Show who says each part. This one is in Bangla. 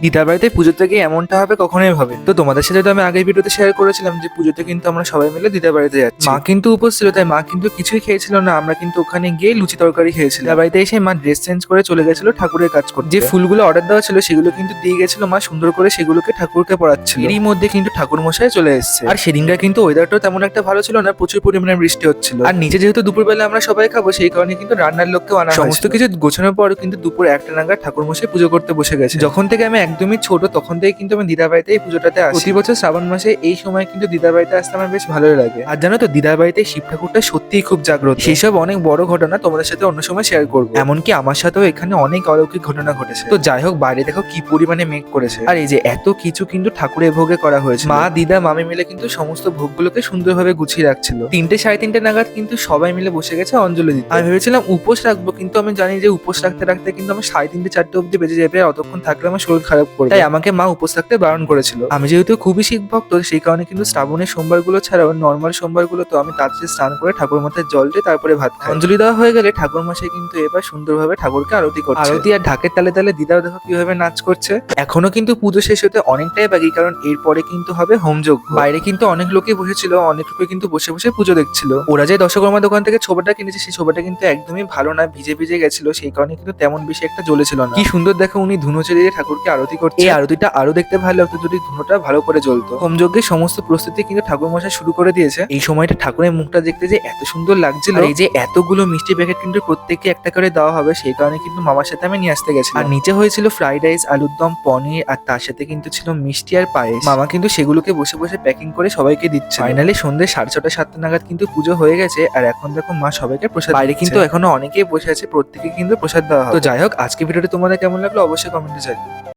Speaker 1: দিদার বাড়িতে পুজোতে গিয়ে এমনটা হবে কখনোই ভাবে। তো তোমাদের সাথে তো আমি আগের ভিডিওতে শেয়ার করেছিলাম যে পুজোতে কিন্তু আমরা সবাই মিলে দিদার বাড়িতে যাচ্ছি। মা কিন্তু উপোস ছিল, তাই মা কিন্তু কিছুই খেয়েছিল না। আমরা কিন্তু ওখানে গিয়ে লুচি তরকারি খেয়েছিলাম। দিদার বাড়িতে এসে মা ড্রেস চেঞ্জ করে চলে গেছিল ঠাকুরের কাজ করতে। যে ফুলগুলো অর্ডার দেওয়া ছিল সেগুলো কিন্তু দিয়ে গেছিল মা, সুন্দর করে সেগুলোকে ঠাকুরকে পড়াচ্ছিল। এরই মধ্যে কিন্তু ঠাকুর মশাই চলে এসেছে। আর সেদিনটা কিন্তু ওয়েদারটাও তেমন একটা ভালো ছিল না, প্রচুর পরিমাণে বৃষ্টি হচ্ছিল। আর নিচে যেহেতু দুপুরবেলা আমরা সবাই খাবো, সেই কারণে কিন্তু রান্নার লোককেও আনা হয়েছিল। সমস্ত কিছু গোছানোর পর কিন্তু দুপুর 1টা নাগাদ ঠাকুর মশাই পুজো করতে বসে গেছে। যখন থেকে আমি একদমই ছোট তখন থেকে কিন্তু আমি দিদার বাড়িতে এই পুজোটাতে আসি। প্রতি বছর শ্রাবণ মাসে এই সময় কিন্তু দিদার বাড়িতে আসতে আমার বেশ ভালোই লাগে। আর জানো তো, দিদার বাড়িতে শিব ঠাকুরটা সত্যিই খুব জাগ্রত। সেই সব অনেক বড় ঘটনা তোমাদের সাথে অন্য সময় শেয়ার করবো। এমনকি আমার সাথেও এখানে অনেক অলৌকিক ঘটনা ঘটেছে। তো যাই হোক, বাইরে দেখো কি পরিমাণে মেঘ করেছে। আর এই যে এত কিছু কিন্তু ঠাকুরের ভোগে করা হয়েছে। মা, দিদা, মামি মিলে কিন্তু সমস্ত ভোগগুলোকে সুন্দরভাবে গুছিয়ে রাখছিল। 3টে সাড়ে 3টে নাগাদ কিন্তু সবাই মিলে বসে গেছে অঞ্জলি দিতে। আমি ভেবেছিলাম উপোস রাখবো, কিন্তু আমি জানি যে উপোস রাখতে রাখতে কিন্তু আমার 3:30 4টে অব্দি বেজে যাবে। অতক্ষণ থাকলে আমার শরীর খারাপ করবে, তাই আমাকে মা উপোস থাকতে বারণ করেছিল। আমি যেহেতু খুবই শিব ভক্ত, সেই কারণে কিন্তু শ্রাবণের সোমবারগুলো ছাড়াও নর্মাল সোমবারগুলো তো আমি তাড়াতাড়ি স্নান করে ঠাকুর মাথায় জল দিয়ে তারপরে ভাত খাই। অঞ্জলি দেওয়া হয়ে গেলে ঠাকুর মশাই কিন্তু এবার সুন্দরভাবে ঠাকুরকে আরতি করছে। আরতি আর ঢাকের তালে তালে দিদাও দেখো কিভাবে নাচ করছে। এখনো কিন্তু পুজো শেষ হতে অনেকটাই বাকি, কারণ এরপরে কিন্তু হবে হোমযজ্ঞ। বাইরে কিন্তু অনেক লোকই বসেছিল, অনেক লোকে কিন্তু বসে বসে পুজো দেখছিল। ওরা যে দশকর্মা দোকান থেকে ছোবাটা কিনেছে, সেই ছোবাটা কিন্তু একদমই ভালো না, ভিজে ভিজে গেছিল। সেই কারণে কিন্তু তেমন বেশি একটা জ্বলেছিল না। কি সুন্দর দেখো, উনি ধুনো জ্বালিয়ে ঠাকুরকে আরতি করছে। এই আরতিটা আরো দেখতে ভালো লাগতো যদি ধুনোটা ভালো করে জ্বলতো। হোমযজ্ঞের সমস্ত প্রস্তুতি কিন্তু ঠাকুর মশাই শুরু করে দিয়েছে। এই সময়টা ঠাকুরের মুখটা দেখতে যে এত সুন্দর লাগছিল। আর এই যে এতগুলো মিষ্টি প্যাকেট কিন্তু প্রত্যেককে একটা করে দেওয়া হবে, সেই কারণে কিন্তু মামার সাথে আমি নিয়ে আসতে গেছি। আর নিচে হয়েছিল ফ্রাইড রাইস, আলুর দম, পনির, আর তার সাথে কিন্তু ছিল মিষ্টি আর পায়েস। মামা কিন্তু সেগুলোকে বসে বসে প্যাকিং করে সবাইকে দিচ্ছে। ফাইনালি সন্ধ্যে 6:30 7টা নাগাদ কিন্তু পুজো হয়ে গেছে। আর এখন দেখো মা সবাইকে প্রসাদ। বাইরে কিন্তু এখনো অনেকেই বসে আছে, প্রত্যেকে কিন্তু প্রসাদ দেওয়া হবে। তো যাই হোক, আজকে ভিডিওটা তোমাদের কেমন লাগলো অবশ্যই কমেন্টে জানিও।